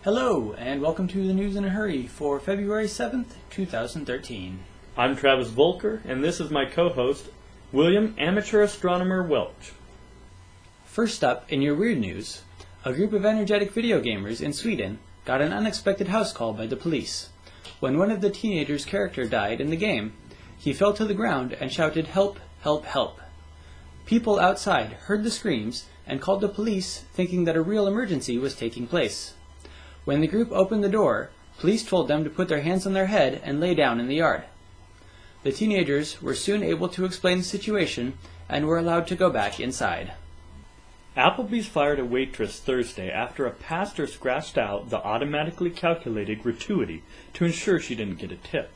Hello, and welcome to the News in a Hurry for February 7th, 2013. I'm Travis Volker, and this is my co-host, William Amateur Astronomer Welch. First up, in your weird news, a group of energetic video gamers in Sweden got an unexpected house call by the police. When one of the teenagers' character died in the game, he fell to the ground and shouted, "Help, help, help." People outside heard the screams and called the police, thinking that a real emergency was taking place. When the group opened the door, police told them to put their hands on their head and lay down in the yard. The teenagers were soon able to explain the situation and were allowed to go back inside. Applebee's fired a waitress Thursday after a pastor scratched out the automatically calculated gratuity to ensure she didn't get a tip.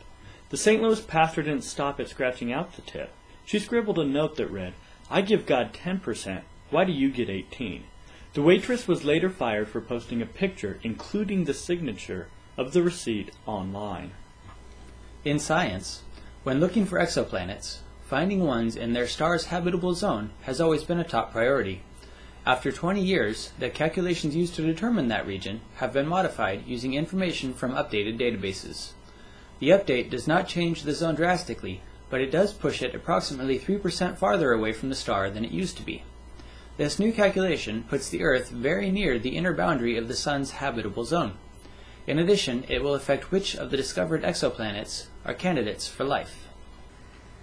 The St. Louis pastor didn't stop at scratching out the tip. She scribbled a note that read, "I give God 10%, why do you get 18?" The waitress was later fired for posting a picture, including the signature of the receipt, online. In science, when looking for exoplanets, finding ones in their star's habitable zone has always been a top priority. After 20 years, the calculations used to determine that region have been modified using information from updated databases. The update does not change the zone drastically, but it does push it approximately 3% farther away from the star than it used to be. This new calculation puts the Earth very near the inner boundary of the Sun's habitable zone. In addition, it will affect which of the discovered exoplanets are candidates for life.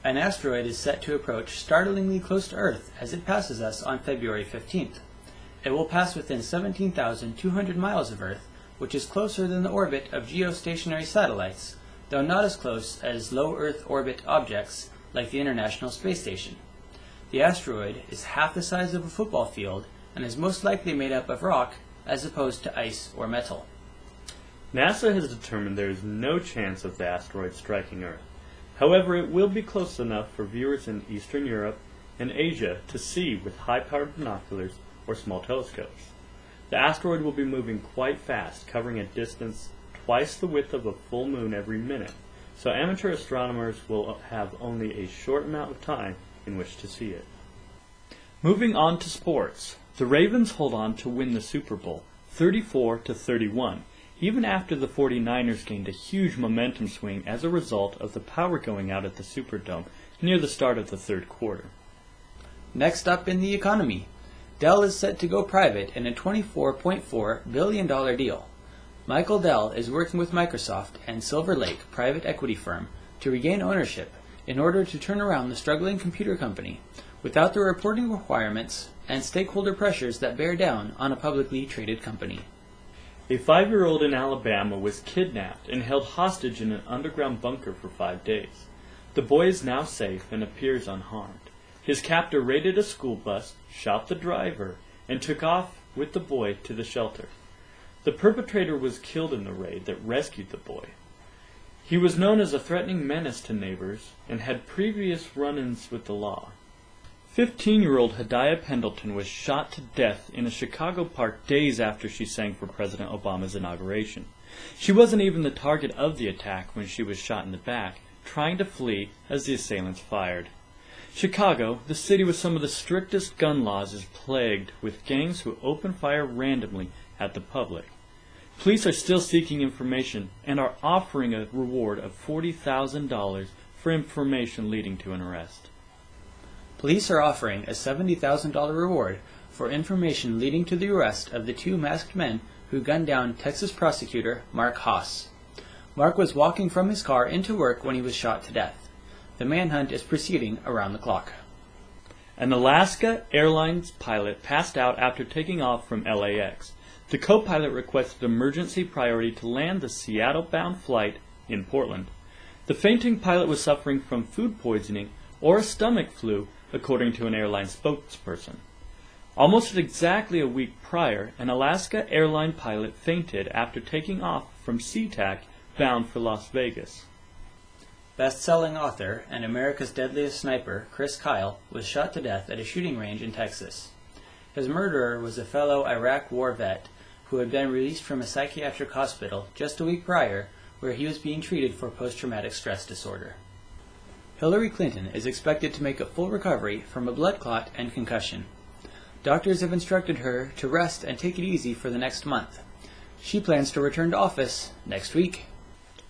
An asteroid is set to approach startlingly close to Earth as it passes us on February 15th. It will pass within 17,200 miles of Earth, which is closer than the orbit of geostationary satellites, though not as close as low Earth orbit objects like the International Space Station. The asteroid is half the size of a football field and is most likely made up of rock as opposed to ice or metal. NASA has determined there is no chance of the asteroid striking Earth. However, it will be close enough for viewers in Eastern Europe and Asia to see with high-powered binoculars or small telescopes. The asteroid will be moving quite fast, covering a distance twice the width of a full moon every minute, so amateur astronomers will have only a short amount of time in which to see it. Moving on to sports, the Ravens hold on to win the Super Bowl, 34-31, even after the 49ers gained a huge momentum swing as a result of the power going out at the Superdome near the start of the third quarter. Next up in the economy, Dell is set to go private in a $24.4 billion deal. Michael Dell is working with Microsoft and Silver Lake private equity firm to regain ownership in order to turn around the struggling computer company without the reporting requirements and stakeholder pressures that bear down on a publicly traded company. A 5-year-old in Alabama was kidnapped and held hostage in an underground bunker for 5 days. The boy is now safe and appears unharmed. His captor raided a school bus, shot the driver, and took off with the boy to the shelter. The perpetrator was killed in the raid that rescued the boy. He was known as a threatening menace to neighbors and had previous run-ins with the law. 15-year-old Hadiah Pendleton was shot to death in a Chicago park days after she sang for President Obama's inauguration. She wasn't even the target of the attack when she was shot in the back, trying to flee as the assailants fired. Chicago, the city with some of the strictest gun laws, is plagued with gangs who open fire randomly at the public. Police are still seeking information and are offering a reward of $40,000 for information leading to an arrest. Police are offering a $70,000 reward for information leading to the arrest of the 2 masked men who gunned down Texas prosecutor Mark Haas. Mark was walking from his car into work when he was shot to death. The manhunt is proceeding around the clock. An Alaska Airlines pilot passed out after taking off from LAX. The co-pilot requested emergency priority to land the Seattle-bound flight in Portland. The fainting pilot was suffering from food poisoning or a stomach flu, according to an airline spokesperson. Almost exactly a week prior, an Alaska airline pilot fainted after taking off from SeaTac bound for Las Vegas. Best-selling author and America's Deadliest Sniper, Chris Kyle, was shot to death at a shooting range in Texas. His murderer was a fellow Iraq war vet who had been released from a psychiatric hospital just a week prior, where he was being treated for post-traumatic stress disorder. Hillary Clinton is expected to make a full recovery from a blood clot and concussion. Doctors have instructed her to rest and take it easy for the next month. She plans to return to office next week.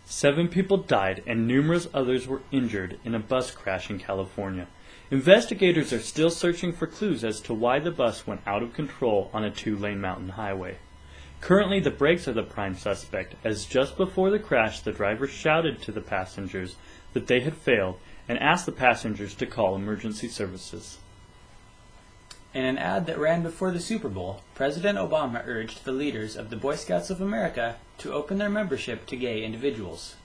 7 people died and numerous others were injured in a bus crash in California. Investigators are still searching for clues as to why the bus went out of control on a 2-lane mountain highway. Currently, the brakes are the prime suspect, as just before the crash the driver shouted to the passengers that they had failed and asked the passengers to call emergency services. In an ad that ran before the Super Bowl, President Obama urged the leaders of the Boy Scouts of America to open their membership to gay individuals.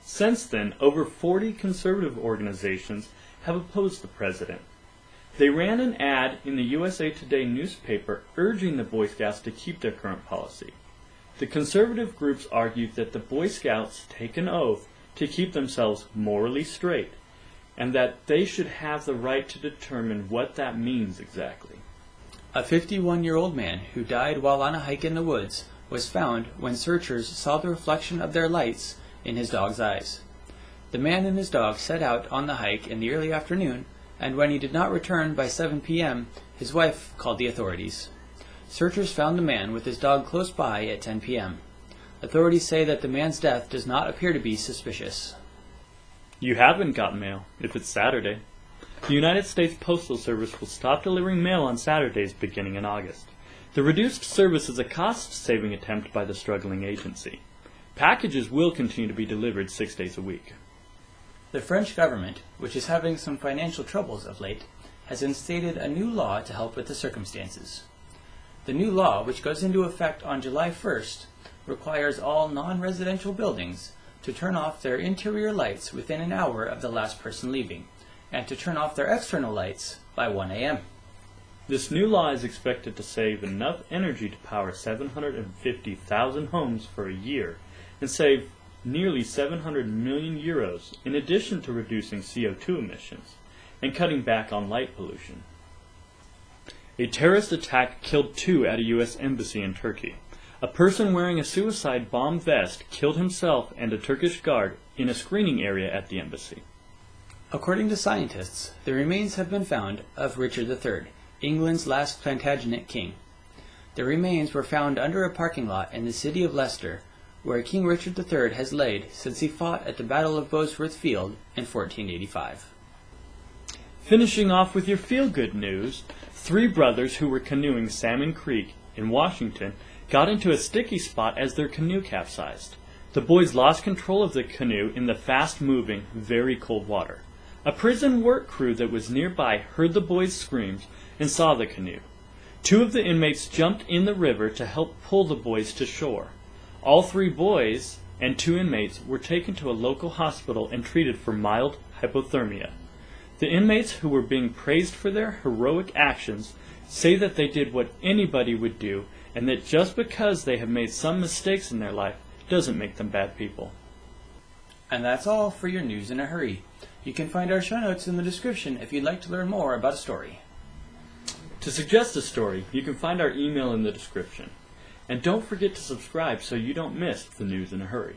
Since then, over 40 conservative organizations have opposed the president. They ran an ad in the USA Today newspaper urging the Boy Scouts to keep their current policy. The conservative groups argued that the Boy Scouts take an oath to keep themselves morally straight, and that they should have the right to determine what that means exactly. A 51-year-old man who died while on a hike in the woods was found when searchers saw the reflection of their lights in his dog's eyes. The man and his dog set out on the hike in the early afternoon, and when he did not return by 7 p.m., his wife called the authorities. Searchers found the man with his dog close by at 10 p.m. Authorities say that the man's death does not appear to be suspicious. You haven't got mail if it's Saturday. The United States Postal Service will stop delivering mail on Saturdays beginning in August. The reduced service is a cost-saving attempt by the struggling agency. Packages will continue to be delivered 6 days a week. The French government, which is having some financial troubles of late, has instated a new law to help with the circumstances. The new law, which goes into effect on July 1st, requires all non-residential buildings to turn off their interior lights within an hour of the last person leaving, and to turn off their external lights by 1 a.m. This new law is expected to save enough energy to power 750,000 homes for a year, and save nearly 700 million euros, in addition to reducing CO2 emissions and cutting back on light pollution. A terrorist attack killed 2 at a U.S. embassy in Turkey. A person wearing a suicide bomb vest killed himself and a Turkish guard in a screening area at the embassy. According to scientists, the remains have been found of Richard III, England's last Plantagenet king. The remains were found under a parking lot in the city of Leicester, where King Richard III has laid since he fought at the Battle of Bosworth Field in 1485. Finishing off with your feel-good news, 3 brothers who were canoeing Salmon Creek in Washington got into a sticky spot as their canoe capsized. The boys lost control of the canoe in the fast-moving, very cold water. A prison work crew that was nearby heard the boys' screams and saw the canoe. 2 of the inmates jumped in the river to help pull the boys to shore. All 3 boys and 2 inmates were taken to a local hospital and treated for mild hypothermia. The inmates, who were being praised for their heroic actions, say that they did what anybody would do, and that just because they have made some mistakes in their life doesn't make them bad people. And that's all for your news in a hurry. You can find our show notes in the description if you'd like to learn more about a story. To suggest a story, you can find our email in the description. And don't forget to subscribe so you don't miss the news in a hurry.